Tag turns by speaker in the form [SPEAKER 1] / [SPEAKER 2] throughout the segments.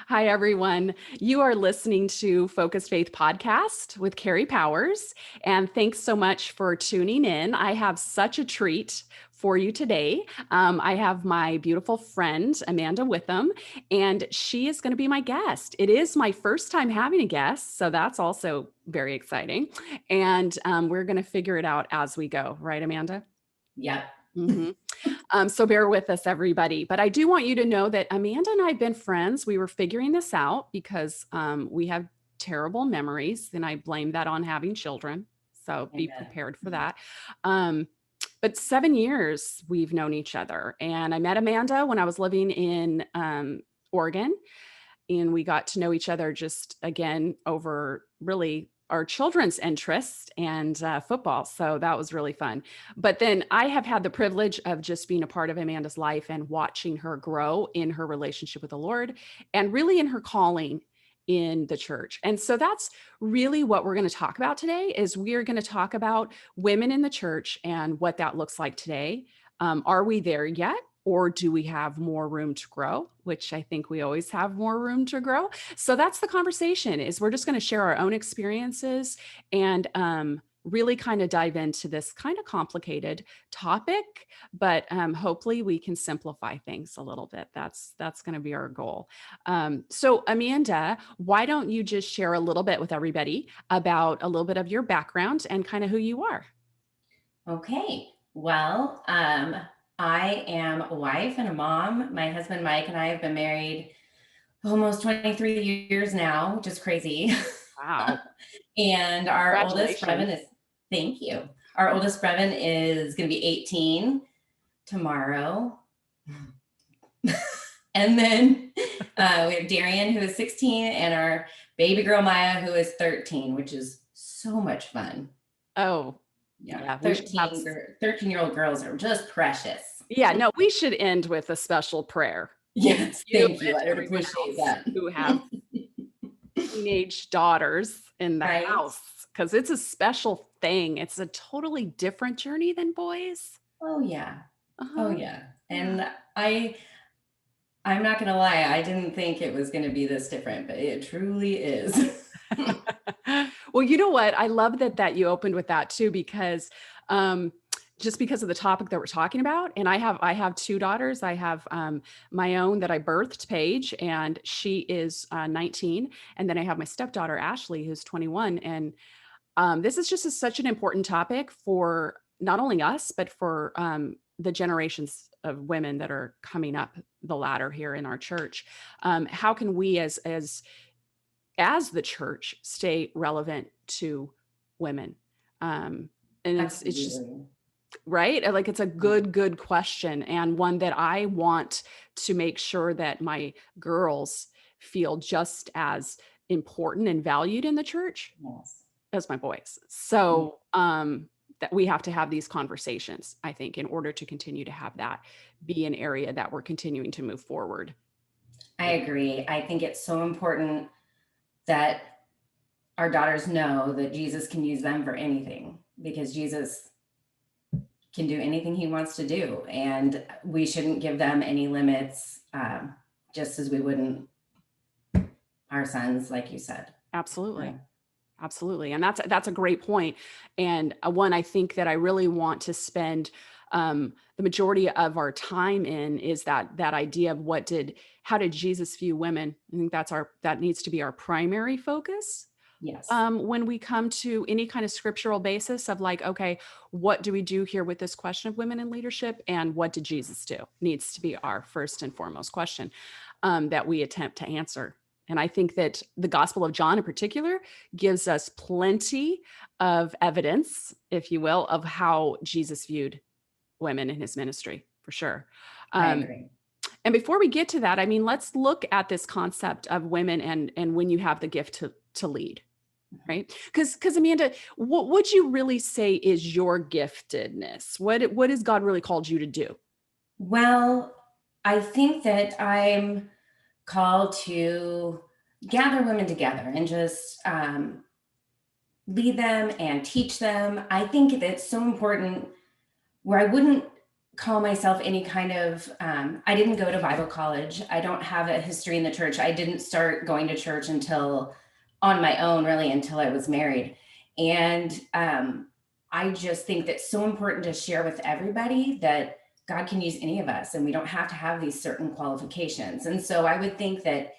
[SPEAKER 1] Hi, everyone. You are listening to Focused Faith Podcast with Carrie Powers. And thanks so much for tuning in. I have such a treat for you today. I have my beautiful friend, Amanda Witham, and she is going to be my guest. It is my first time having a guest, so that's also very exciting. And we're going to figure it out as we go. Right, Amanda?
[SPEAKER 2] Yep.
[SPEAKER 1] Mhm. So bear with us, everybody. But I do want you to know that Amanda and I have been friends. We were figuring this out because we have terrible memories, and I blame that on having children. So be
[SPEAKER 2] Amen.
[SPEAKER 1] prepared for that. Um, but 7 years we've known each other. And I met Amanda when I was living in Oregon, and we got to know each other just again over really our children's interests and football. So that was really fun. But then I have had the privilege of just being a part of Amanda's life and watching her grow in her relationship with the Lord and really in her calling in the church. And so that's really what we're going to talk about today is we are going to talk about women in the church and what that looks like today. Are we there yet? Or do we have more room to grow, which I think we always have more room to grow. So that's the conversation is we're just going to share our own experiences and really kind of dive into this kind of complicated topic, but hopefully we can simplify things a little bit. That's going to be our goal. So Amanda, why don't you just share a little bit with everybody about a little bit of your background and kind of who you are?
[SPEAKER 2] Okay. Well, I am a wife and a mom. My husband Mike and I have been married almost 23 years now, which is crazy.
[SPEAKER 1] Wow.
[SPEAKER 2] And our oldest
[SPEAKER 1] Congratulations.
[SPEAKER 2] Brevin is, thank you. Our oldest Brevin is going to be 18 tomorrow. And then we have Darian, who is 16, and our baby girl Maya, who is 13, which is so much fun.
[SPEAKER 1] Oh,
[SPEAKER 2] Yeah,
[SPEAKER 1] yeah, we should have
[SPEAKER 2] 13-year-old girls are just precious.
[SPEAKER 1] yeah, no, we should end with a special prayer for
[SPEAKER 2] Yes,
[SPEAKER 1] you
[SPEAKER 2] thank you.
[SPEAKER 1] and
[SPEAKER 2] I would
[SPEAKER 1] everyone
[SPEAKER 2] appreciate
[SPEAKER 1] else
[SPEAKER 2] that.
[SPEAKER 1] who have teenage daughters in the
[SPEAKER 2] Right?
[SPEAKER 1] house because it's a special thing. It's a totally different journey than boys.
[SPEAKER 2] Oh yeah. Oh
[SPEAKER 1] Uh-huh.
[SPEAKER 2] yeah.
[SPEAKER 1] Yeah.
[SPEAKER 2] And I'm not gonna lie, I didn't think it was gonna be this different, but it truly is.
[SPEAKER 1] Well, you know what? I love that you opened with that too, because um, just because of the topic that we're talking about. And I have two daughters. I have my own that I birthed, Paige, and she is 19, and then I have my stepdaughter Ashley, who's 21. And this is just such an important topic for not only us, but for the generations of women that are coming up the ladder here in our church. How can we, as the church, stay relevant to women? And it's just
[SPEAKER 2] Absolutely.
[SPEAKER 1] right. Like it's a
[SPEAKER 2] Yeah.
[SPEAKER 1] good question, and one that I want to make sure that my girls feel just as important and valued in the church
[SPEAKER 2] Yes.
[SPEAKER 1] as my boys.
[SPEAKER 2] Yeah.
[SPEAKER 1] So, that we have to have these conversations, I think, in order to continue to have that be an area that we're continuing to move forward.
[SPEAKER 2] I agree. I think it's so important that our daughters know that Jesus can use them for anything because Jesus can do anything he wants to do. And we shouldn't give them any limits, just as we wouldn't our sons, like you said. Yeah.
[SPEAKER 1] Absolutely. Absolutely. And that's a great point. And one I think that I really want to spend the majority of our time in is that idea of how did Jesus view women? I think that needs to be our primary focus
[SPEAKER 2] Yes.
[SPEAKER 1] when we come to any kind of scriptural basis of like, okay, what do we do here with this question of women in leadership, and what did Jesus do? Needs to be our first and foremost question that we attempt to answer. And I think that the Gospel of John in particular gives us plenty of evidence, if you will, of how Jesus viewed women in his ministry, for sure.
[SPEAKER 2] I
[SPEAKER 1] Um,
[SPEAKER 2] agree.
[SPEAKER 1] and before we get to that, I mean, let's look at this concept of women and when you have the gift to lead, right? Because Amanda, what would you really say is your giftedness? What has God really called you to do?
[SPEAKER 2] Well, I think that I'm called to gather women together and just lead them and teach them. I think that's so important where I wouldn't call myself any kind of, I didn't go to Bible college. I don't have a history in the church. I didn't start going to church until on my own, really, until I was married. And I just think that's so important to share with everybody that God can use any of us and we don't have to have these certain qualifications. And so I would think that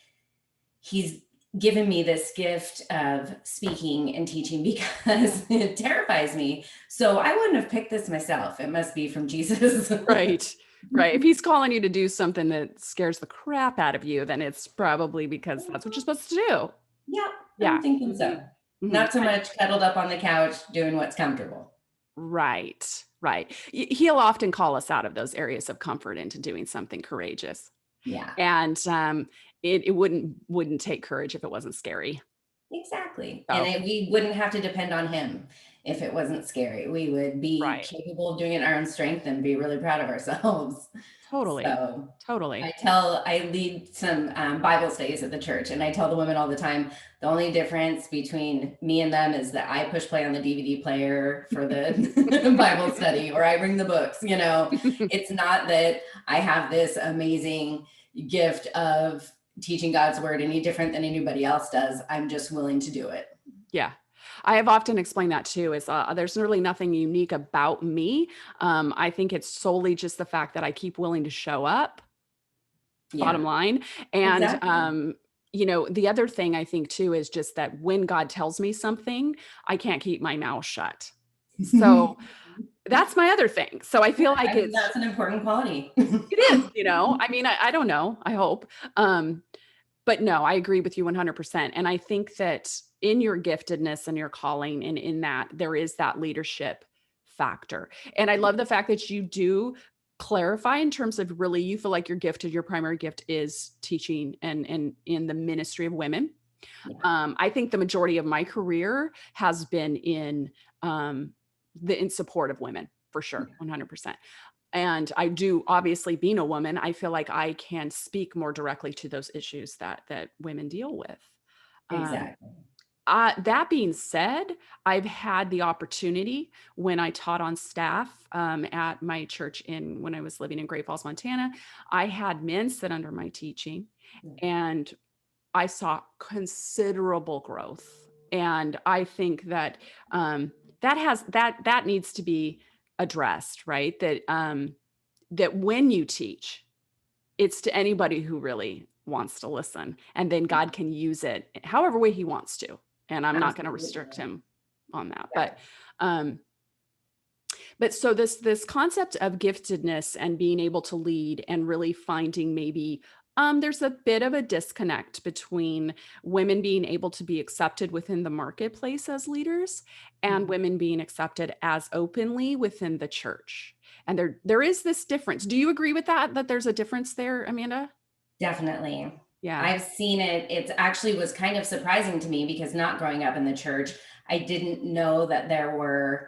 [SPEAKER 2] He's given me this gift of speaking and teaching because it terrifies me. So I wouldn't have picked this myself. It must be from Jesus.
[SPEAKER 1] Right. Right. If he's calling you to do something that scares the crap out of you, then it's probably because that's what you're supposed to do.
[SPEAKER 2] Yeah, I'm
[SPEAKER 1] Yeah.
[SPEAKER 2] thinking
[SPEAKER 1] Hmm.
[SPEAKER 2] so.
[SPEAKER 1] Hmm.
[SPEAKER 2] Not so much cuddled up on the couch doing what's comfortable.
[SPEAKER 1] Right. Right. He'll often call us out of those areas of comfort into doing something courageous.
[SPEAKER 2] Yeah,
[SPEAKER 1] And it wouldn't take courage if it wasn't scary.
[SPEAKER 2] exactly. And
[SPEAKER 1] So
[SPEAKER 2] we wouldn't have to depend on him if it wasn't scary. We would be
[SPEAKER 1] right.
[SPEAKER 2] capable of doing it in our own strength and be really proud of ourselves.
[SPEAKER 1] Totally.
[SPEAKER 2] So
[SPEAKER 1] Totally.
[SPEAKER 2] I lead some Bible studies at the church, and I tell the women all the time the only difference between me and them is that I push play on the DVD player for the Bible study, or I bring the books. It's not that I have this amazing gift of teaching God's word any different than anybody else does. I'm just willing to do it.
[SPEAKER 1] Yeah. I have often explained that too, is there's really nothing unique about me. I think it's solely just the fact that I keep willing to show up, bottom
[SPEAKER 2] Yeah,
[SPEAKER 1] line. And,
[SPEAKER 2] exactly.
[SPEAKER 1] the other thing I think too is just that when God tells me something, I can't keep my mouth shut. So that's my other thing. So I feel like
[SPEAKER 2] I think that's an important quality.
[SPEAKER 1] it is, I mean, I don't know, I hope. Um, But no, I agree with you 100%. And I think that in your giftedness and your calling and in that, there is that leadership factor. And I love the fact that you do clarify in terms of really you feel like your your primary gift is teaching and in the ministry of women.
[SPEAKER 2] Yeah,
[SPEAKER 1] I think the majority of my career has been um, in support of women for sure,
[SPEAKER 2] yeah,
[SPEAKER 1] 100%. And I do, obviously being a woman, I feel like I can speak more directly to those issues that women deal with. Um,
[SPEAKER 2] exactly.
[SPEAKER 1] that being said, I've had the opportunity when I taught on staff at my church when I was living in Great Falls, Montana. I had men sit under my teaching,
[SPEAKER 2] Yeah,
[SPEAKER 1] and I saw considerable growth. And I think that that needs to be addressed, right? That when you teach, it's to anybody who really wants to listen, and then
[SPEAKER 2] yeah,
[SPEAKER 1] God can use it however way he wants to. And I'm not going to restrict
[SPEAKER 2] absolutely.
[SPEAKER 1] him on that.
[SPEAKER 2] Yeah.
[SPEAKER 1] Um, but so this concept of giftedness and being able to lead and really finding maybe there's a bit of a disconnect between women being able to be accepted within the marketplace as leaders and
[SPEAKER 2] Mhm.
[SPEAKER 1] women being accepted as openly within the church. And there is this difference. Do you agree with that? That there's a difference there, Amanda?
[SPEAKER 2] Definitely.
[SPEAKER 1] Yeah.
[SPEAKER 2] I've seen it. It actually was kind of surprising to me because not growing up in the church, I didn't know that there were,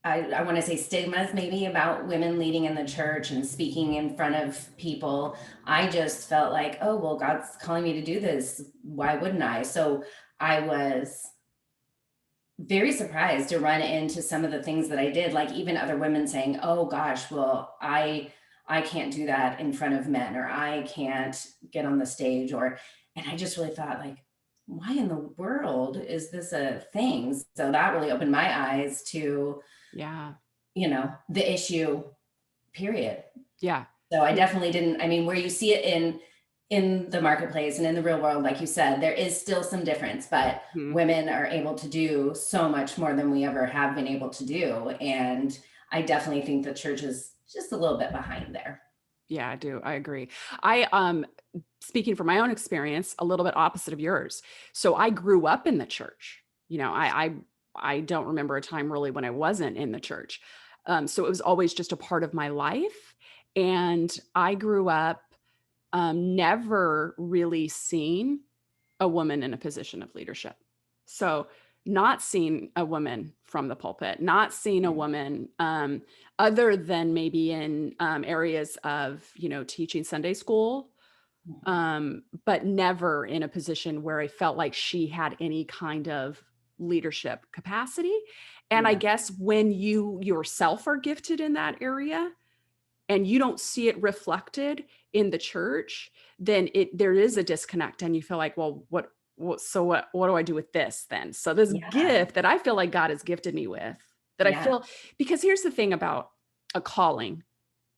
[SPEAKER 2] I want to say, stigmas maybe about women leading in the church and speaking in front of people. I just felt like, oh, well, God's calling me to do this. Why wouldn't I? So I was very surprised to run into some of the things that I did, like even other women saying, "Oh gosh, well, I can't do that in front of men, or I can't get on the stage," or and I just really thought like, why in the world is this a thing? So that really opened my eyes to,
[SPEAKER 1] Yeah.
[SPEAKER 2] the issue, period.
[SPEAKER 1] Yeah.
[SPEAKER 2] So I definitely didn't, I mean, where you see it in the marketplace and in the real world, like you said, there is still some difference, but
[SPEAKER 1] Mhm.
[SPEAKER 2] women are able to do so much more than we ever have been able to do. And I definitely think the church is just a little bit behind there.
[SPEAKER 1] Yeah, I do. I agree. I speaking from my own experience, a little bit opposite of yours. So I grew up in the church. I don't remember a time really when I wasn't in the church. So it was always just a part of my life. And I grew up never really seeing a woman in a position of leadership. So not seeing a woman from the pulpit, not seeing a
[SPEAKER 2] Yeah.
[SPEAKER 1] woman other than maybe in areas of, teaching Sunday school, but never in a position where I felt like she had any kind of leadership capacity. And I
[SPEAKER 2] Yeah.
[SPEAKER 1] guess when you yourself are gifted in that area and you don't see it reflected in the church, then there is a disconnect and you feel like, well, what do I do with this then? So this
[SPEAKER 2] Yeah.
[SPEAKER 1] gift that I feel like God has gifted me with, that I
[SPEAKER 2] Yeah.
[SPEAKER 1] feel, because here's the thing about a calling,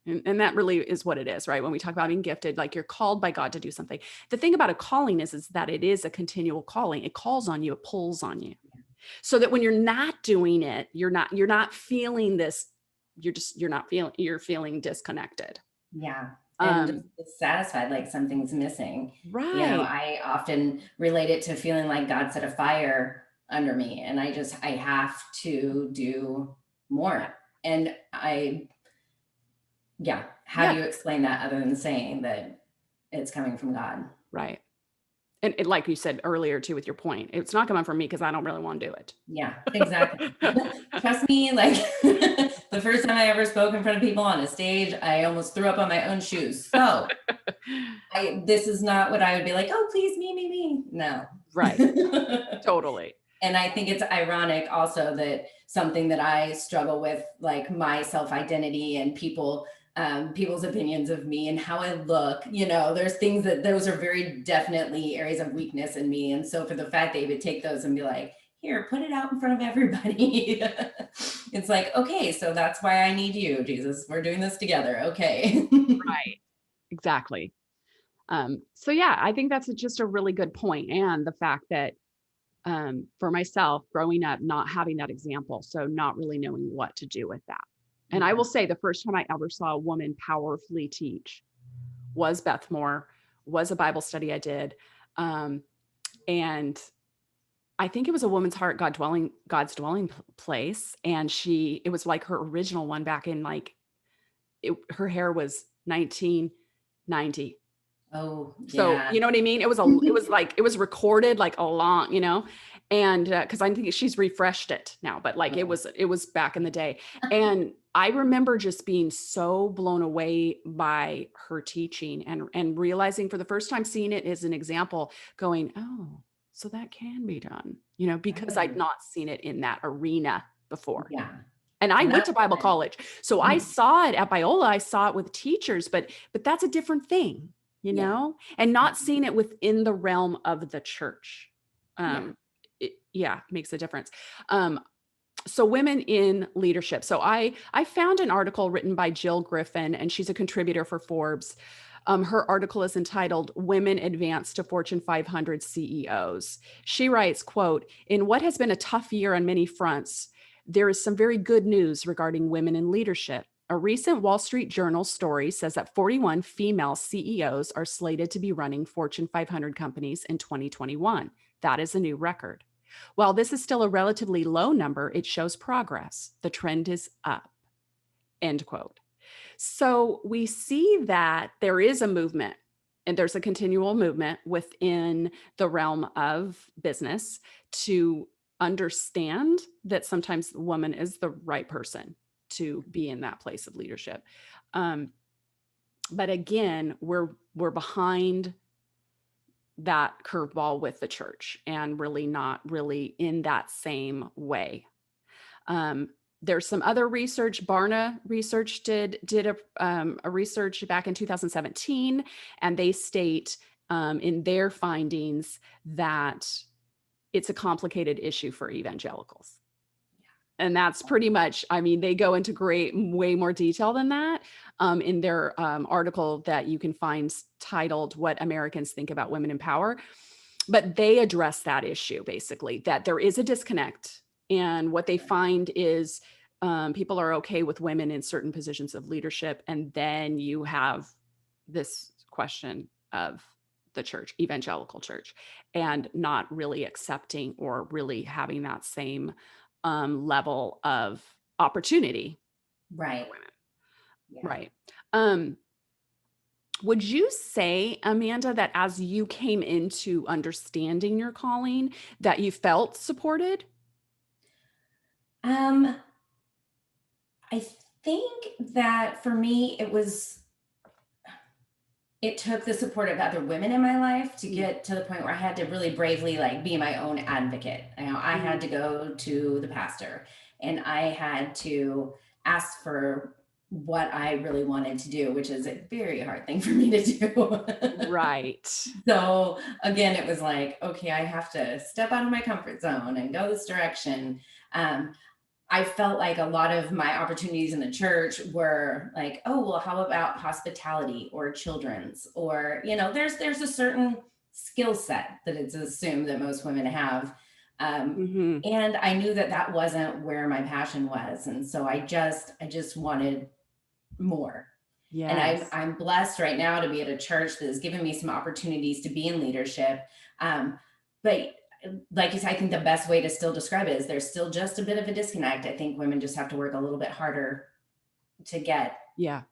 [SPEAKER 1] and that really is what it is, right? When we talk about being gifted, like you're called by God to do something. The thing about a calling is that it is a continual calling. It calls on you, it pulls on you. So that when you're not doing it, you're not feeling this, you're feeling disconnected.
[SPEAKER 2] Yeah. And just
[SPEAKER 1] Um,
[SPEAKER 2] dissatisfied, like something's missing.
[SPEAKER 1] right.
[SPEAKER 2] I often relate it to feeling like God set a fire under me and I have to do
[SPEAKER 1] Yeah.
[SPEAKER 2] more. And yeah, how do
[SPEAKER 1] Yeah.
[SPEAKER 2] you explain that other than saying that it's coming from God?
[SPEAKER 1] Right. And like you said earlier too, with your point, it's not coming from me because I don't really want to do it.
[SPEAKER 2] Yeah, exactly. Trust me, like the first time I ever spoke in front of people on a stage, I almost threw up on my own shoes. So this is not what I would be like, oh, please, me. No.
[SPEAKER 1] Right. Totally.
[SPEAKER 2] And I think it's ironic also that something that I struggle with, like my self identity and people's opinions of me and how I look, there's things that those are very definitely areas of weakness in me. And so for the fact that you would take those and be like, here, put it out in front of everybody. It's like, okay, so that's why I need you, Jesus. We're doing this together. Okay.
[SPEAKER 1] Right. Exactly. So yeah, I think that's just a really good point. And the fact that for myself, growing up, not having that example, so not really knowing what to do with that. And I
[SPEAKER 2] Yeah.
[SPEAKER 1] will say the first time I ever saw a woman powerfully teach was Beth Moore, was a Bible study I did. Um, and I think it was a woman's heart, God's dwelling place. And it was like her original one back in her hair was 1990.
[SPEAKER 2] Oh,
[SPEAKER 1] So,
[SPEAKER 2] yeah.
[SPEAKER 1] you know what I mean? It was recorded like a long, and because I think she's refreshed it now, but like
[SPEAKER 2] Okay.
[SPEAKER 1] it was back in the day. And I remember just being so blown away by her teaching and realizing for the first time, seeing it as an example, going, oh, so that can be done, because I'd
[SPEAKER 2] Right.
[SPEAKER 1] not seen it in that arena before.
[SPEAKER 2] Yeah.
[SPEAKER 1] And I
[SPEAKER 2] And
[SPEAKER 1] went
[SPEAKER 2] that's
[SPEAKER 1] to Bible
[SPEAKER 2] good.
[SPEAKER 1] college. So I
[SPEAKER 2] Mhm.
[SPEAKER 1] saw it at Biola, I saw it with teachers, but that's a different thing,
[SPEAKER 2] Yeah.
[SPEAKER 1] and
[SPEAKER 2] Yeah.
[SPEAKER 1] not seeing it within the realm of the church.
[SPEAKER 2] Yeah.
[SPEAKER 1] Yeah, makes a difference. Um, so women in leadership. So I found an article written by Jill Griffin, and she's a contributor for Forbes. Her article is entitled "Women Advance to Fortune 500 CEOs." She writes, quote, "In what has been a tough year on many fronts, there is some very good news regarding women in leadership. A recent Wall Street Journal story says that 41 female CEOs are slated to be running Fortune 500 companies in 2021. That is a new record. While this is still a relatively low number, it shows progress. The trend is up." End quote. So we see that there is a movement and there's a continual movement within the realm of business to understand that sometimes the woman is the right person to be in that place of leadership. Um, but again, we're behind that curveball with the church and really not really in that same way. Um, there's some other research. Barna Research did a research back in 2017, and they state in their findings that it's a complicated issue for evangelicals. And that's pretty much, I mean, they go into way more detail than that in their article that you can find titled "What Americans Think About Women in Power." But they address that issue basically, that there is a disconnect. And what they find is people are okay with women in certain positions of leadership. And then you have this question of the church, evangelical church, and not really accepting or really having that same level of opportunity for
[SPEAKER 2] Right.
[SPEAKER 1] women.
[SPEAKER 2] Yeah.
[SPEAKER 1] Right. Um, would you say, Amanda, that as you came into understanding your calling, that you felt supported?
[SPEAKER 2] Um, I think that for me, it was it took the support of other women in my life to
[SPEAKER 1] Mm,
[SPEAKER 2] get to the point where I had to really bravely like be my own advocate. I had
[SPEAKER 1] mm,
[SPEAKER 2] to go to the pastor and I had to ask for what I really wanted to do, which is a very hard thing for me to do.
[SPEAKER 1] right.
[SPEAKER 2] So again, it was like, okay, I have to step out of my comfort zone and go this direction. Um, I felt like a lot of my opportunities in the church were like, oh, well, how about hospitality or children's? Or, there's a certain skill set that it's assumed that most women have. Um,
[SPEAKER 1] Mhm.
[SPEAKER 2] and I knew that that wasn't where my passion was. And so I just wanted more. And I'm,
[SPEAKER 1] Yes.
[SPEAKER 2] I'm blessed right now to be at a church that has given me some opportunities to be in leadership. But like you said, I think the best way to still describe it is there's still just a bit of a disconnect. I think women just have to work a little bit harder to get
[SPEAKER 1] Yeah.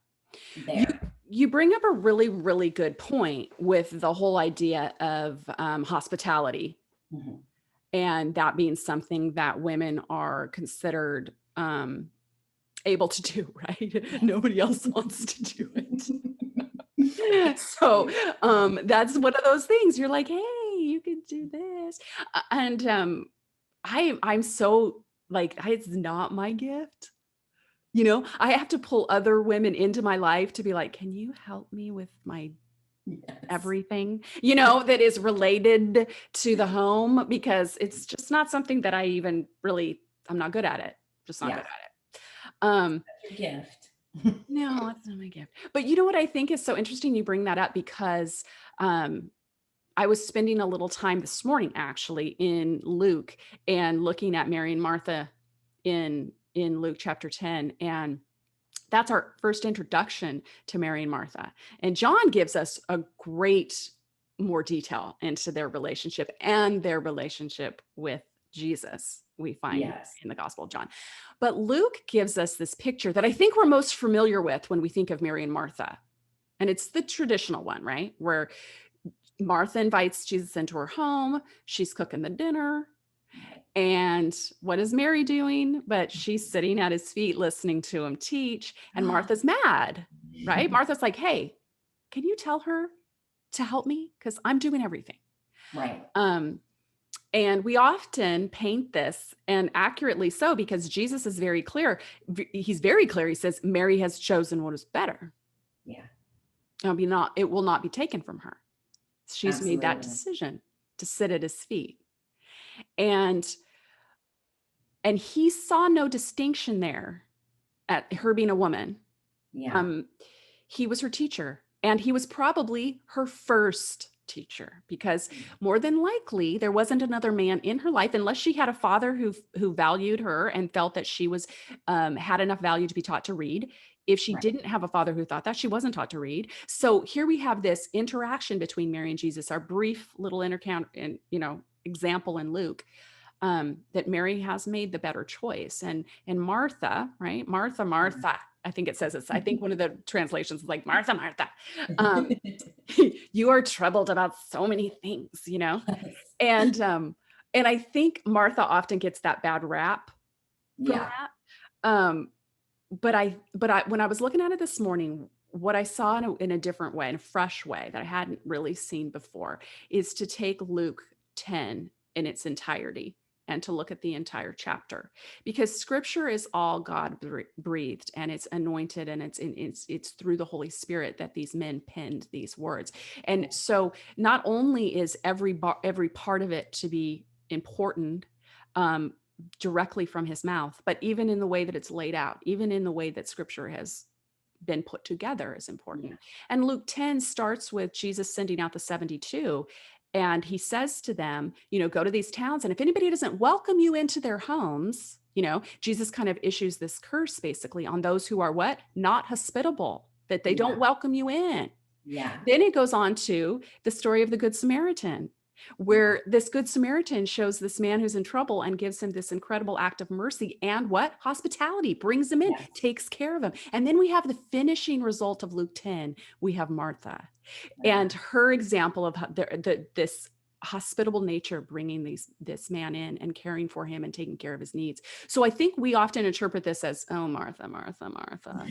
[SPEAKER 1] You
[SPEAKER 2] there.
[SPEAKER 1] you bring up a really, really good point with the whole idea of, hospitality,
[SPEAKER 2] Mhm.
[SPEAKER 1] and that being something that women are considered, able to do, right?
[SPEAKER 2] Yes.
[SPEAKER 1] Nobody else wants to do it. So, that's one of those things you're like, "Hey, you could do this." And, I'm so like, it's not my gift. I have to pull other women into my life to be like, "Can you help me with my
[SPEAKER 2] Yes.
[SPEAKER 1] everything?" That is related to the home because it's just not something that I even really I'm not good at it. Just not good
[SPEAKER 2] Yeah.
[SPEAKER 1] at it. Um,
[SPEAKER 2] That's your gift.
[SPEAKER 1] no, that's not my gift. But you know what I think is so interesting you bring that up because, um, I was spending a little time this morning actually in Luke and looking at Mary and Martha in Luke chapter 10, and that's our first introduction to Mary and Martha. And John gives us a great more detail into their relationship and their relationship with Jesus, we find
[SPEAKER 2] Yes.
[SPEAKER 1] in the Gospel of John. But Luke gives us this picture that I think we're most familiar with when we think of Mary and Martha. And it's the traditional one, right? Where Martha invites Jesus into her home, she's cooking the dinner,
[SPEAKER 2] Right.
[SPEAKER 1] and what is Mary doing? But she's sitting at his feet listening to him teach, and Martha's mad, right? Martha's like, "Hey, can you tell her to help me? Because I'm doing everything."
[SPEAKER 2] Right.
[SPEAKER 1] Um, and we often paint this, and accurately so, because Jesus is very clear. He's very clear. He says, Mary has chosen what is better.
[SPEAKER 2] Yeah.
[SPEAKER 1] It will not be taken from her. She's made that
[SPEAKER 2] Absolutely.
[SPEAKER 1] decision to sit at his feet. And he saw no distinction there at her being a woman.
[SPEAKER 2] Yeah.
[SPEAKER 1] Um, he was her teacher, and he was probably her first teacher because more than likely there wasn't another man in her life unless she had a father who valued her and felt that she was had enough value to be taught to read. If she
[SPEAKER 2] Right.
[SPEAKER 1] didn't have a father who thought that, she wasn't taught to read. So here we have this interaction between Mary and Jesus, our brief little encounter and example in Luke, that Mary has made the better choice. And Martha, right? Martha, Martha. I think it says it's. I think one of the translations is like Martha, Martha. Um, you are troubled about so many things.
[SPEAKER 2] Yes.
[SPEAKER 1] And I think Martha often gets that bad rap from
[SPEAKER 2] Yeah.
[SPEAKER 1] that. But I when I was looking at it this morning, what I saw in a different way, in a fresh way that I hadn't really seen before, is to take Luke 10 in its entirety and to look at the entire chapter because scripture is all God breathed and it's anointed and it's through the Holy Spirit that these men penned these words. And so not only is every part of it to be important, um, directly from his mouth, but even in the way that it's laid out, even in the way that scripture has been put together is
[SPEAKER 2] Yeah.
[SPEAKER 1] important. And Luke 10 starts with Jesus sending out the 72. And he says to them, go to these towns. And if anybody doesn't welcome you into their homes, Jesus kind of issues this curse basically on those who are what? Not hospitable, that they don't
[SPEAKER 2] Yeah.
[SPEAKER 1] welcome you in.
[SPEAKER 2] Yeah.
[SPEAKER 1] Then it goes on to the story of the Good Samaritan,
[SPEAKER 2] Yeah.
[SPEAKER 1] where this Good Samaritan shows this man who's in trouble and gives him this incredible act of mercy and what? Hospitality, brings him in,
[SPEAKER 2] Yes.
[SPEAKER 1] takes care of him. And then we have the finishing result of Luke 10. We have Martha and
[SPEAKER 2] Right.
[SPEAKER 1] her example of this hospitable nature, bringing this man in and caring for him and taking care of his needs. So I think we often interpret this as, oh, Martha, Martha, Martha,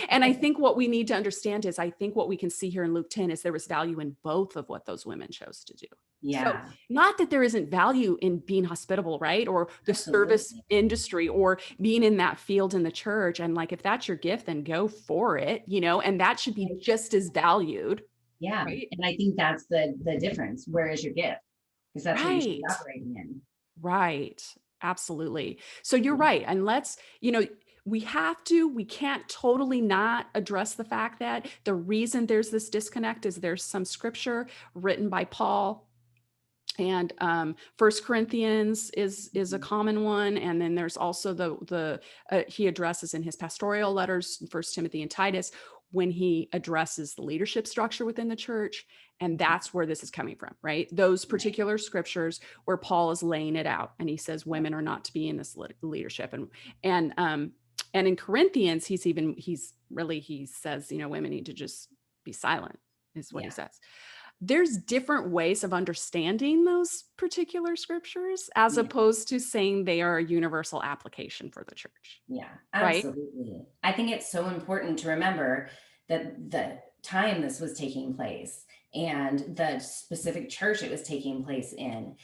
[SPEAKER 1] and I think what we need to understand is, I think what we can see here in Luke 10 is there was value in both of what those women chose to do. So
[SPEAKER 2] Yeah,
[SPEAKER 1] not that there isn't value in being hospitable, right? Or the service
[SPEAKER 2] absolutely.
[SPEAKER 1] industry, or being in that field in the church. And like, if that's your gift, then go for it, and that should be just as valued,
[SPEAKER 2] Yeah,
[SPEAKER 1] right?
[SPEAKER 2] and I think that's the difference. Where is your gift? Because that's what you should be
[SPEAKER 1] Right.
[SPEAKER 2] operating in.
[SPEAKER 1] Right. Absolutely. So you're
[SPEAKER 2] Yeah.
[SPEAKER 1] right. And we can't totally not address the fact that the reason there's this disconnect is there's some scripture written by Paul, and First Corinthians is a
[SPEAKER 2] Mhm.
[SPEAKER 1] common one, and then there's also the he addresses in his pastoral letters, First Timothy and Titus, when he addresses the leadership structure within the church, and
[SPEAKER 2] Mhm.
[SPEAKER 1] that's where this is coming from, right? Those
[SPEAKER 2] Right.
[SPEAKER 1] particular scriptures where Paul is laying it out, and he says
[SPEAKER 2] Yep.
[SPEAKER 1] women are not to be in this leadership, and and in Corinthians he says, women need to just be silent, is what he
[SPEAKER 2] Yeah.
[SPEAKER 1] says. There's different ways of understanding those particular scriptures as
[SPEAKER 2] Yeah.
[SPEAKER 1] opposed to saying they are a universal application for the church,
[SPEAKER 2] Yeah.
[SPEAKER 1] right?
[SPEAKER 2] Absolutely. I think it's so important to remember that the time this was taking place and the specific church it was taking place in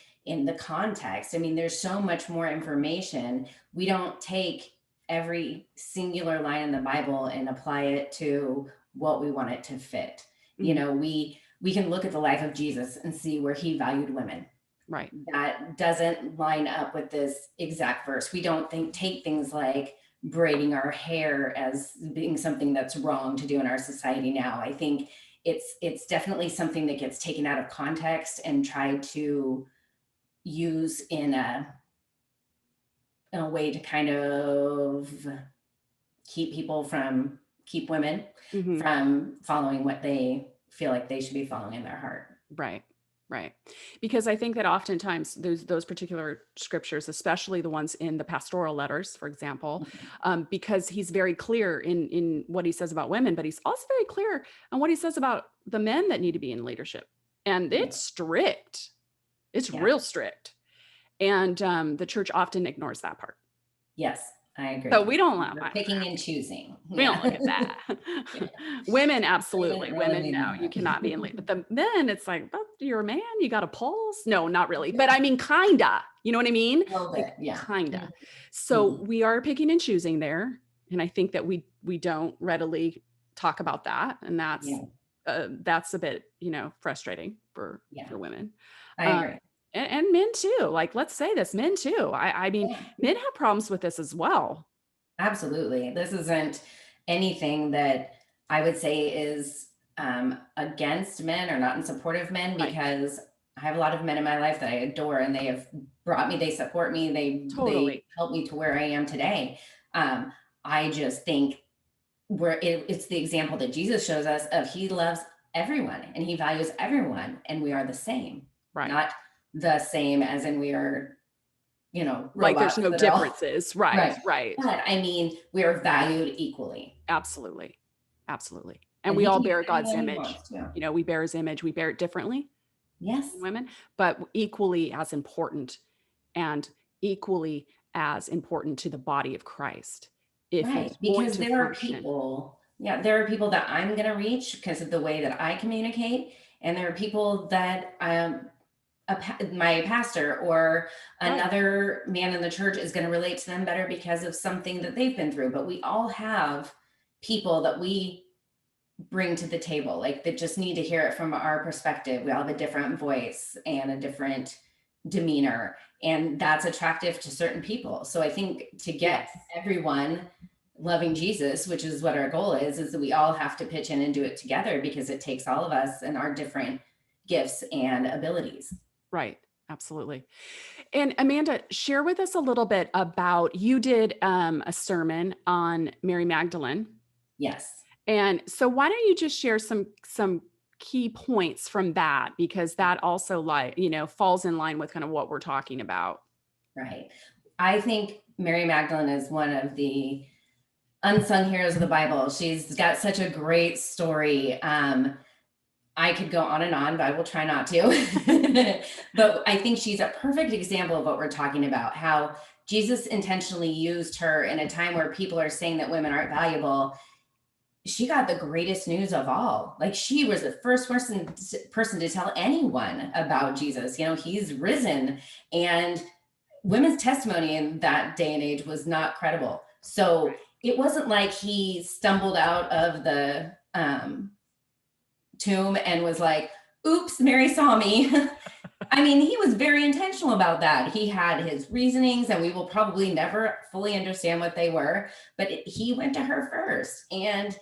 [SPEAKER 2] the context. I mean, there's so much more information. We don't take every singular line in the Bible and apply it to what we want it to fit. You
[SPEAKER 1] Mhm.
[SPEAKER 2] know, we can look at the life of Jesus and see where he valued women.
[SPEAKER 1] Right.
[SPEAKER 2] That doesn't line up with this exact verse. We don't take things like braiding our hair as being something that's wrong to do in our society now. I think it's definitely something that gets taken out of context and tried to use in a way to kind of keep women
[SPEAKER 1] Mhm.
[SPEAKER 2] from following what they feel like they should be following in their heart.
[SPEAKER 1] Right. Right. Because I think that oftentimes those particular scriptures, especially the ones in the pastoral letters, for example,
[SPEAKER 2] Mhm.
[SPEAKER 1] because he's very clear in what he says about women, but he's also very clear on what he says about the men that need to be in leadership. And
[SPEAKER 2] Yeah.
[SPEAKER 1] it's strict. It's
[SPEAKER 2] Yeah.
[SPEAKER 1] real strict. And the church often ignores that part.
[SPEAKER 2] Yes, I
[SPEAKER 1] So
[SPEAKER 2] agree.
[SPEAKER 1] we don't allow
[SPEAKER 2] We're
[SPEAKER 1] that.
[SPEAKER 2] picking and choosing.
[SPEAKER 1] We don't
[SPEAKER 2] Yeah.
[SPEAKER 1] look at that.
[SPEAKER 2] Yeah.
[SPEAKER 1] Women,
[SPEAKER 2] We
[SPEAKER 1] absolutely.
[SPEAKER 2] didn't really
[SPEAKER 1] Women,
[SPEAKER 2] mean
[SPEAKER 1] no, you
[SPEAKER 2] that.
[SPEAKER 1] cannot be in lead. But the men, it's like, "But you're a man, you got a pulse." No, not really. But I mean, kinda. You know what I mean?
[SPEAKER 2] A little
[SPEAKER 1] Like,
[SPEAKER 2] bit, yeah.
[SPEAKER 1] kinda.
[SPEAKER 2] Mhm,
[SPEAKER 1] So
[SPEAKER 2] mhm.
[SPEAKER 1] we are picking and choosing there. And I think that we don't readily talk about that. And
[SPEAKER 2] Yeah,
[SPEAKER 1] that's a bit, frustrating
[SPEAKER 2] yeah,
[SPEAKER 1] for women.
[SPEAKER 2] I
[SPEAKER 1] Um,
[SPEAKER 2] agree.
[SPEAKER 1] and men too. Like, let's say this, men too. I mean,
[SPEAKER 2] Yeah,
[SPEAKER 1] men have problems with this as well.
[SPEAKER 2] absolutely. This isn't anything that I would say is, against men or not in support of men,
[SPEAKER 1] Right.
[SPEAKER 2] because I have a lot of men in my life that I adore, and they have brought me, they support me, they
[SPEAKER 1] Totally.
[SPEAKER 2] helped me to where I am today. Um, I just think it's the example that Jesus shows us of he loves everyone and he values everyone, and we are the same,
[SPEAKER 1] Right.
[SPEAKER 2] not the same as in we are,
[SPEAKER 1] Like, there's
[SPEAKER 2] robots
[SPEAKER 1] no
[SPEAKER 2] that are all
[SPEAKER 1] differences. Right,
[SPEAKER 2] right.
[SPEAKER 1] right.
[SPEAKER 2] But I mean, we are valued equally,
[SPEAKER 1] Absolutely. Absolutely. And
[SPEAKER 2] and
[SPEAKER 1] we
[SPEAKER 2] he
[SPEAKER 1] all
[SPEAKER 2] can use
[SPEAKER 1] bear God's
[SPEAKER 2] anyone he
[SPEAKER 1] image.
[SPEAKER 2] wants to.
[SPEAKER 1] We bear his image. We bear it differently
[SPEAKER 2] Yes,
[SPEAKER 1] than women, but equally as important, and equally as important to the body of Christ if
[SPEAKER 2] right.
[SPEAKER 1] it's going
[SPEAKER 2] Because
[SPEAKER 1] to
[SPEAKER 2] there are
[SPEAKER 1] function.
[SPEAKER 2] people, yeah, there are people that I'm going to reach because of the way that I communicate, and there are people that my pastor or
[SPEAKER 1] Right.
[SPEAKER 2] another man in the church is going to relate to them better because of something that they've been through. But we all have people that we bring to the table, like that just need to hear it from our perspective. We all have a different voice and a different demeanor, and that's attractive to certain people. So I think to get
[SPEAKER 1] Yes.
[SPEAKER 2] everyone loving Jesus, which is what our goal is that we all have to pitch in and do it together because it takes all of us and our different gifts and abilities.
[SPEAKER 1] Right. Absolutely. And Amanda, share with us a little bit about, you did a sermon on Mary Magdalene.
[SPEAKER 2] Yes.
[SPEAKER 1] And so why don't you just share some key points from that, because that also, like, falls in line with kind of what we're talking about.
[SPEAKER 2] Right. I think Mary Magdalene is one of the unsung heroes of the Bible. She's got such a great story. I could go on and on, but I will try not to. But I think she's a perfect example of what we're talking about, how Jesus intentionally used her in a time where people are saying that women aren't valuable. She got the greatest news of all. Like, she was the first person to tell anyone about Jesus. You know, he's risen, and women's testimony in that day and age was not credible. So it wasn't like he stumbled out of the tomb and was like, oops, Mary saw me. I mean, he was very intentional about that. He had his reasonings, and we will probably never fully understand what they were, but he went to her first. And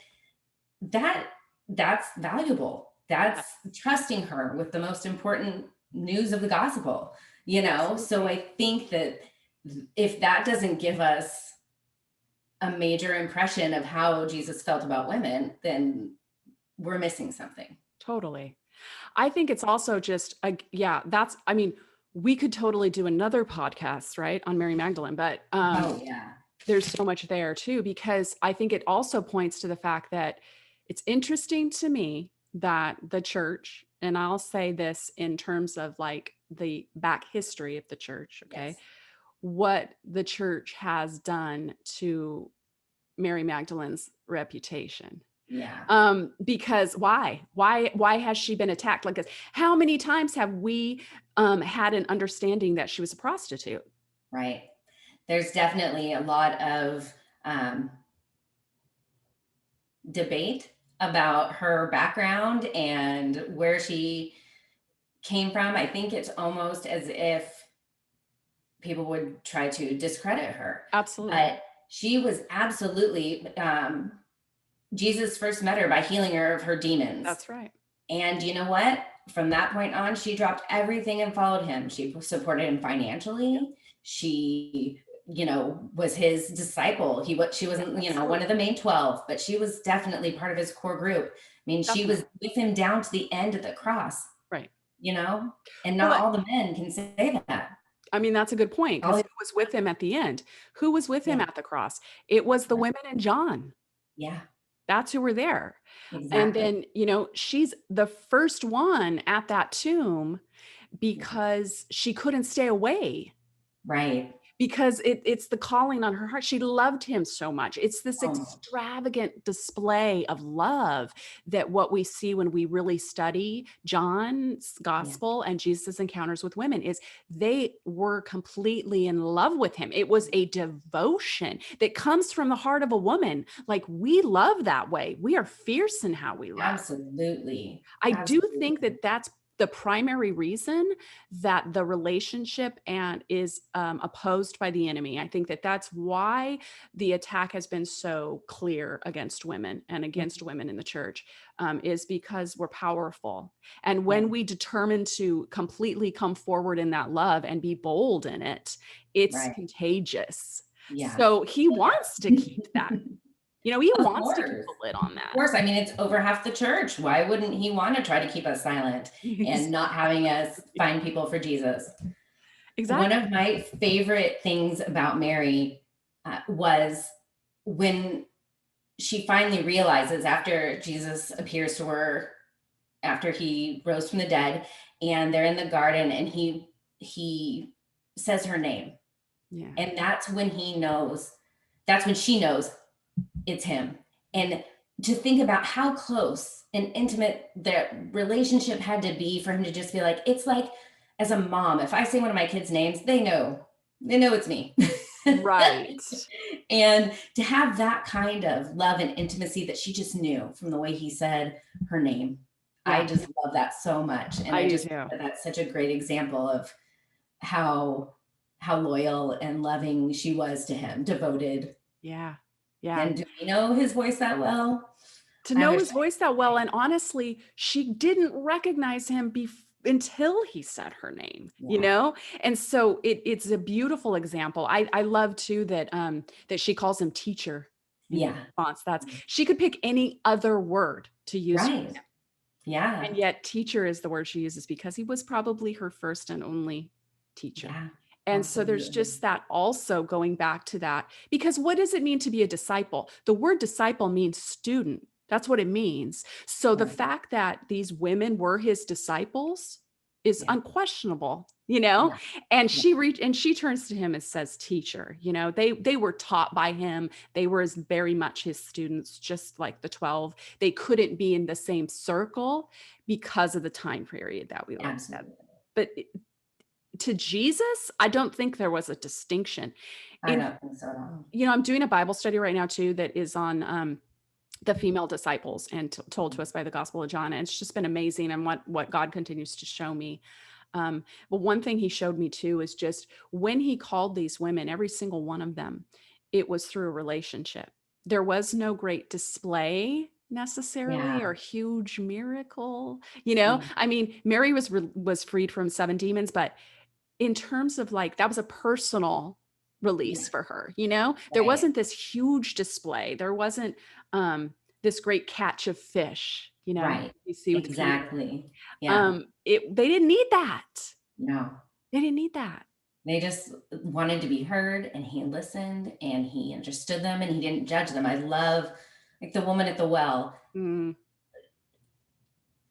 [SPEAKER 2] that that's valuable. That's trusting her with the most important news of the gospel, you know? So I think that if that doesn't give us a major impression of how Jesus felt about women, then we're missing something.
[SPEAKER 1] Totally. I think it's also just, yeah, that's, I mean, we could totally do another podcast, right, on Mary Magdalene, but
[SPEAKER 2] Oh, yeah.
[SPEAKER 1] there's so much there too, because I think it also points to the fact that it's interesting to me that the church, and I'll say this in terms of like the back history of the church, okay,
[SPEAKER 2] Yes.
[SPEAKER 1] what the church has done to Mary Magdalene's reputation.
[SPEAKER 2] Yeah.
[SPEAKER 1] Because why has she been attacked like this? How many times have we had an understanding that she was a prostitute?
[SPEAKER 2] Right. There's definitely a lot of um, debate about her background and where she came from. I think it's almost as if people would try to discredit her,
[SPEAKER 1] Absolutely.
[SPEAKER 2] but she was absolutely, Jesus first met her by healing her of her demons.
[SPEAKER 1] That's right.
[SPEAKER 2] And you know what? From that point on, she dropped everything and followed him. She supported him
[SPEAKER 1] Yep.
[SPEAKER 2] financially. She, you know, was his disciple. She wasn't, you know, one
[SPEAKER 1] Absolutely.
[SPEAKER 2] of the main 12, but she was definitely part of his core group. I mean, she was
[SPEAKER 1] Definitely.
[SPEAKER 2] with him down to the end of the cross,
[SPEAKER 1] Right.
[SPEAKER 2] you know, and
[SPEAKER 1] Well,
[SPEAKER 2] not all the men can say that.
[SPEAKER 1] I mean, that's a good point,
[SPEAKER 2] All
[SPEAKER 1] because
[SPEAKER 2] his,
[SPEAKER 1] who was with him at the end? Who was with him
[SPEAKER 2] yeah,
[SPEAKER 1] at the cross? It was the women and John.
[SPEAKER 2] yeah,
[SPEAKER 1] That's who were there. And
[SPEAKER 2] exactly.
[SPEAKER 1] then, she's the first one at that tomb because she couldn't stay away.
[SPEAKER 2] Right.
[SPEAKER 1] Because it's the calling on her heart. She loved him so much. It's this
[SPEAKER 2] Um,
[SPEAKER 1] extravagant display of love that what we see when we really study John's
[SPEAKER 2] yeah,
[SPEAKER 1] gospel and Jesus' encounters with women is they were completely in love with him. It was a devotion that comes from the heart of a woman. Like, we love that way. We are fierce in how we love.
[SPEAKER 2] absolutely.
[SPEAKER 1] I do think
[SPEAKER 2] Absolutely.
[SPEAKER 1] that that's the primary reason that the relationship and is opposed by the enemy. I think that that's why the attack has been so clear against women and against women in the church, is because we're powerful. And
[SPEAKER 2] Yeah.
[SPEAKER 1] when we determine to completely come forward in that love and be bold in it, it's
[SPEAKER 2] Right.
[SPEAKER 1] contagious.
[SPEAKER 2] Yeah.
[SPEAKER 1] So he wants to keep that. He
[SPEAKER 2] Of
[SPEAKER 1] wants to keep
[SPEAKER 2] course.
[SPEAKER 1] a lid on
[SPEAKER 2] Of
[SPEAKER 1] that.
[SPEAKER 2] course. I mean, it's over half the church. Why wouldn't he want to try to keep us silent and not having us find people for Jesus? One
[SPEAKER 1] Exactly.
[SPEAKER 2] of my favorite things about Mary was when she finally realizes, after Jesus appears to her, after he rose from the dead, and they're in the garden, and he says her name.
[SPEAKER 1] Yeah.
[SPEAKER 2] And that's when she knows it's him. And to think about how close and intimate their relationship had to be for him to just be like, it's like, as a mom, if I say one of my kids' names, they know it's me.
[SPEAKER 1] Right.
[SPEAKER 2] And to have that kind of love and intimacy that she just knew from the way he said her name, I
[SPEAKER 1] Yeah,
[SPEAKER 2] just love that so much. And
[SPEAKER 1] I
[SPEAKER 2] I
[SPEAKER 1] do
[SPEAKER 2] just think
[SPEAKER 1] too.
[SPEAKER 2] that that's such a great example of how loyal and loving she was to him, devoted.
[SPEAKER 1] Yeah. Yeah.
[SPEAKER 2] And do we know his voice that well?
[SPEAKER 1] To
[SPEAKER 2] I
[SPEAKER 1] know
[SPEAKER 2] wish
[SPEAKER 1] his voice that
[SPEAKER 2] I
[SPEAKER 1] well,
[SPEAKER 2] did.
[SPEAKER 1] and honestly, she didn't recognize him until he said her name,
[SPEAKER 2] Yeah.
[SPEAKER 1] And so it's a beautiful example. I love too that she calls him teacher in
[SPEAKER 2] Yeah.
[SPEAKER 1] response. She could pick any other word to use for
[SPEAKER 2] Right.
[SPEAKER 1] him.
[SPEAKER 2] Yeah.
[SPEAKER 1] And yet teacher is the word she uses because he was probably her first and only teacher.
[SPEAKER 2] Yeah.
[SPEAKER 1] And so there's
[SPEAKER 2] Absolutely.
[SPEAKER 1] just that also going back to that, because what does it mean to be a disciple? The word disciple means student, That's what it means. So the
[SPEAKER 2] Right.
[SPEAKER 1] fact that these women were his disciples is
[SPEAKER 2] Yeah.
[SPEAKER 1] unquestionable, you know?
[SPEAKER 2] Yeah.
[SPEAKER 1] And
[SPEAKER 2] Yeah.
[SPEAKER 1] she turns to him and says, "Teacher," you know, they were taught by him. They were as very much his students, just like the 12. They couldn't be in the same circle because of the time period that we lived at.
[SPEAKER 2] Absolutely.
[SPEAKER 1] But to Jesus, I don't think there was a distinction.
[SPEAKER 2] I
[SPEAKER 1] In
[SPEAKER 2] don't think so at all.
[SPEAKER 1] You know, I'm doing a Bible study right now too that is on the female disciples and told to us by the Gospel of John. And it's just been amazing and what God continues to show me. But one thing he showed me too is just when he called these women, every single one of them, it was through a relationship. There was no great display necessarily
[SPEAKER 2] Yeah.
[SPEAKER 1] or huge miracle. You know,
[SPEAKER 2] Yeah.
[SPEAKER 1] I mean, Mary was freed from 7 demons, but in terms of like that was a personal
[SPEAKER 2] Yeah.
[SPEAKER 1] release for her, you know? There
[SPEAKER 2] Right.
[SPEAKER 1] wasn't this huge display. There wasn't this great catch of fish, you know,
[SPEAKER 2] Right.
[SPEAKER 1] you see with Peter.
[SPEAKER 2] Exactly. Yeah.
[SPEAKER 1] They didn't need that.
[SPEAKER 2] No.
[SPEAKER 1] They didn't need that.
[SPEAKER 2] They just wanted to be heard, and he listened and he understood them and he didn't judge them. I love, like, the woman at the well.
[SPEAKER 1] Mm,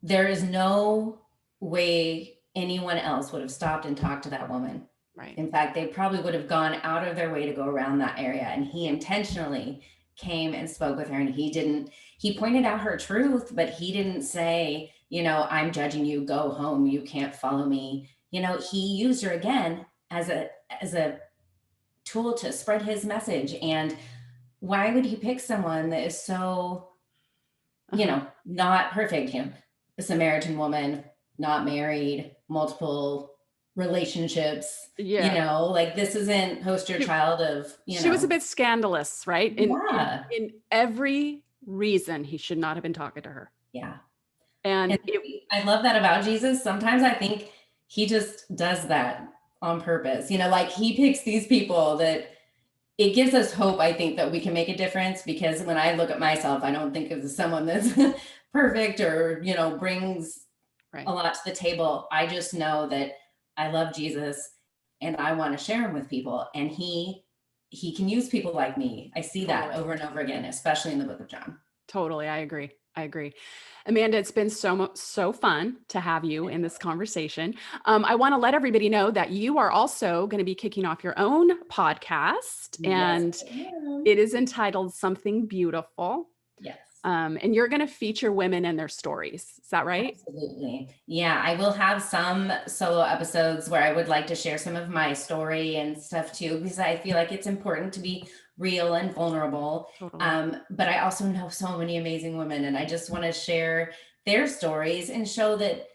[SPEAKER 2] There is no way anyone else would have stopped and talked to that woman.
[SPEAKER 1] right.
[SPEAKER 2] In fact, they probably would have gone out of their way to go around that area. And he intentionally came and spoke with her. And he pointed out her truth, but he didn't say, I'm judging you, go home, you can't follow me. He used her again as a tool to spread his message. And why would he pick someone that is so,
[SPEAKER 1] Uh-huh.
[SPEAKER 2] not perfect? Him, a Samaritan woman, not married, multiple relationships,
[SPEAKER 1] Yeah.
[SPEAKER 2] like, this isn't poster
[SPEAKER 1] She,
[SPEAKER 2] child of,
[SPEAKER 1] she was a bit scandalous, right?
[SPEAKER 2] yeah,
[SPEAKER 1] In every reason he should not have been talking to her.
[SPEAKER 2] yeah.
[SPEAKER 1] And
[SPEAKER 2] And I love that about Jesus. Sometimes I think he just does that on purpose. Like, he picks these people that it gives us hope, I think, that we can make a difference, because when I look at myself, I don't think of someone that's perfect or, brings
[SPEAKER 1] right.
[SPEAKER 2] a lot to the table. I just know that I love Jesus and I want to share him with people. And he can use people like me. I see that
[SPEAKER 1] Totally.
[SPEAKER 2] over and over again, especially in the book of John.
[SPEAKER 1] Totally. I agree. I agree. Amanda, it's been so fun to have you in this conversation. I want to let everybody know that you are also going to be kicking off your own podcast,
[SPEAKER 2] Yes,
[SPEAKER 1] and
[SPEAKER 2] I am.
[SPEAKER 1] it is entitled Something Beautiful.
[SPEAKER 2] Yes.
[SPEAKER 1] And you're going to feature women and their stories. Is that right?
[SPEAKER 2] Absolutely. Yeah, I will have some solo episodes where I would like to share some of my story and stuff too, because I feel like it's important to be real and vulnerable.
[SPEAKER 1] Totally.
[SPEAKER 2] But I also know so many amazing women, and I just want to share their stories and show that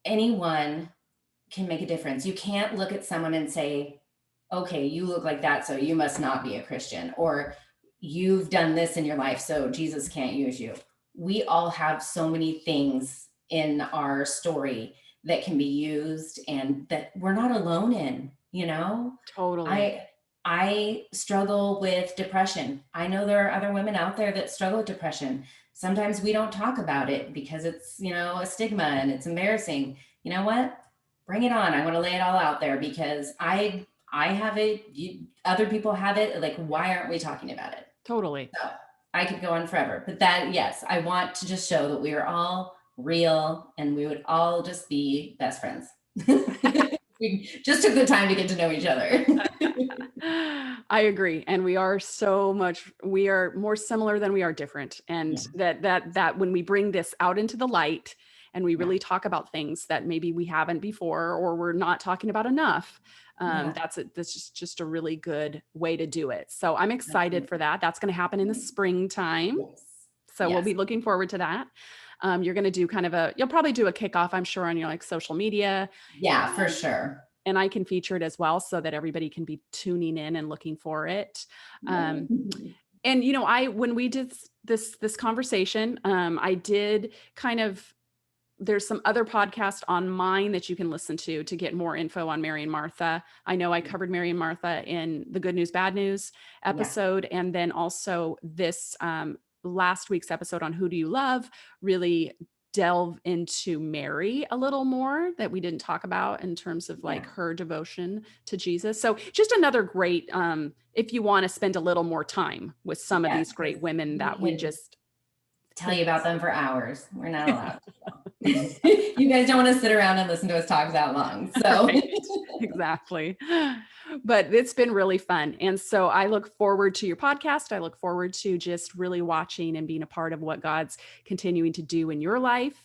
[SPEAKER 2] anyone can make a difference. You can't look at someone and say, okay, you look like that, so you must not be a Christian, or you've done this in your life, so Jesus can't use you. We all have so many things in our story that can be used and that we're not alone in,
[SPEAKER 1] Totally.
[SPEAKER 2] I struggle with depression. I know there are other women out there that struggle with depression. Sometimes we don't talk about it because it's, a stigma and it's embarrassing. You know what? Bring it on. I want to lay it all out there because I have it, other people have it. Like, why aren't we talking about it?
[SPEAKER 1] Totally.
[SPEAKER 2] So I could go on forever, but yes, I want to just show that we are all real and we would all just be best friends. We just took the time to get to know each other.
[SPEAKER 1] I agree. And we are more similar than we are different. And
[SPEAKER 2] Yeah,
[SPEAKER 1] that when we bring this out into the light and we
[SPEAKER 2] yeah,
[SPEAKER 1] really talk about things that maybe we haven't before or we're not talking about enough,
[SPEAKER 2] yeah,
[SPEAKER 1] that's just a really good way to do it. So I'm excited for
[SPEAKER 2] absolutely.
[SPEAKER 1] that. That's going to happen in the springtime.
[SPEAKER 2] Yes,
[SPEAKER 1] So we'll
[SPEAKER 2] yes,
[SPEAKER 1] be looking forward to that. You're going to do you'll probably do a kickoff, I'm sure, on your like social media,
[SPEAKER 2] yeah, for sure.
[SPEAKER 1] and I can feature it as well so that everybody can be tuning in and looking for it. Um,
[SPEAKER 2] Yay.
[SPEAKER 1] and when we did this conversation, I did kind of there's some other podcasts on mine that you can listen to get more info on Mary and Martha. I know I covered Mary and Martha in the Good News, Bad News
[SPEAKER 2] Yeah,
[SPEAKER 1] episode. And then also this last week's episode on Who Do You Love really delve into Mary a little more that we didn't talk about in terms of like
[SPEAKER 2] yeah,
[SPEAKER 1] her devotion to Jesus. So just another great, if you want to spend a little more time with some of
[SPEAKER 2] yes,
[SPEAKER 1] these
[SPEAKER 2] because
[SPEAKER 1] great women
[SPEAKER 2] we
[SPEAKER 1] that we
[SPEAKER 2] could
[SPEAKER 1] just
[SPEAKER 2] tell you about them for hours. We're not allowed to. You guys don't want to sit around and listen to us talk that long. So
[SPEAKER 1] Right. Exactly. But it's been really fun. And so I look forward to your podcast. I look forward to just really watching and being a part of what God's continuing to do in your life.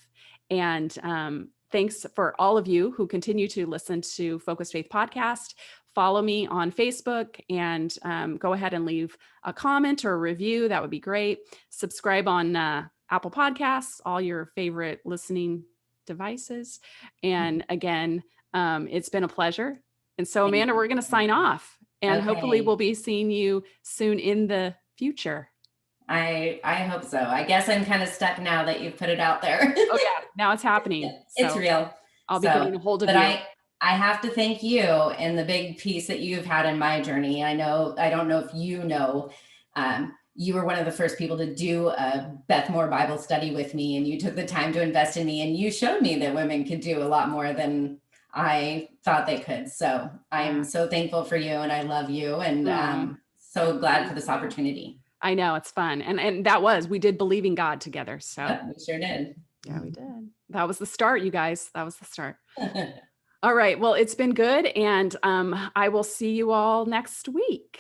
[SPEAKER 1] And thanks for all of you who continue to listen to Focused Faith Podcast. Follow me on Facebook and go ahead and leave a comment or a review. That would be great. Subscribe on Apple Podcasts, all your favorite listening devices. And again, it's been a pleasure. And so,
[SPEAKER 2] thank
[SPEAKER 1] Amanda,
[SPEAKER 2] you.
[SPEAKER 1] we're going to sign off and hopefully
[SPEAKER 2] Okay.
[SPEAKER 1] we'll be seeing you soon in the future.
[SPEAKER 2] I hope so. I guess I'm kind of stuck now that you've put it out there.
[SPEAKER 1] Oh, yeah. Now it's happening.
[SPEAKER 2] It's
[SPEAKER 1] So
[SPEAKER 2] real.
[SPEAKER 1] I'll be
[SPEAKER 2] So,
[SPEAKER 1] getting a hold of
[SPEAKER 2] but
[SPEAKER 1] you.
[SPEAKER 2] I have to thank you and the big piece that you've had in my journey. I don't know if you know, you were one of the first people to do a Beth Moore Bible study with me, and you took the time to invest in me, and you showed me that women could do a lot more than I thought they could. So I'm
[SPEAKER 1] Yeah.
[SPEAKER 2] so thankful for you, and I love you, and
[SPEAKER 1] Oh,
[SPEAKER 2] so glad
[SPEAKER 1] thank
[SPEAKER 2] for this
[SPEAKER 1] you.
[SPEAKER 2] opportunity.
[SPEAKER 1] I know it's fun. And we did believe in God together. So
[SPEAKER 2] Yep, we sure did.
[SPEAKER 1] yeah, we did. That was the start, you guys. That was the start. All right. Well, it's been good. And I will see you all next week.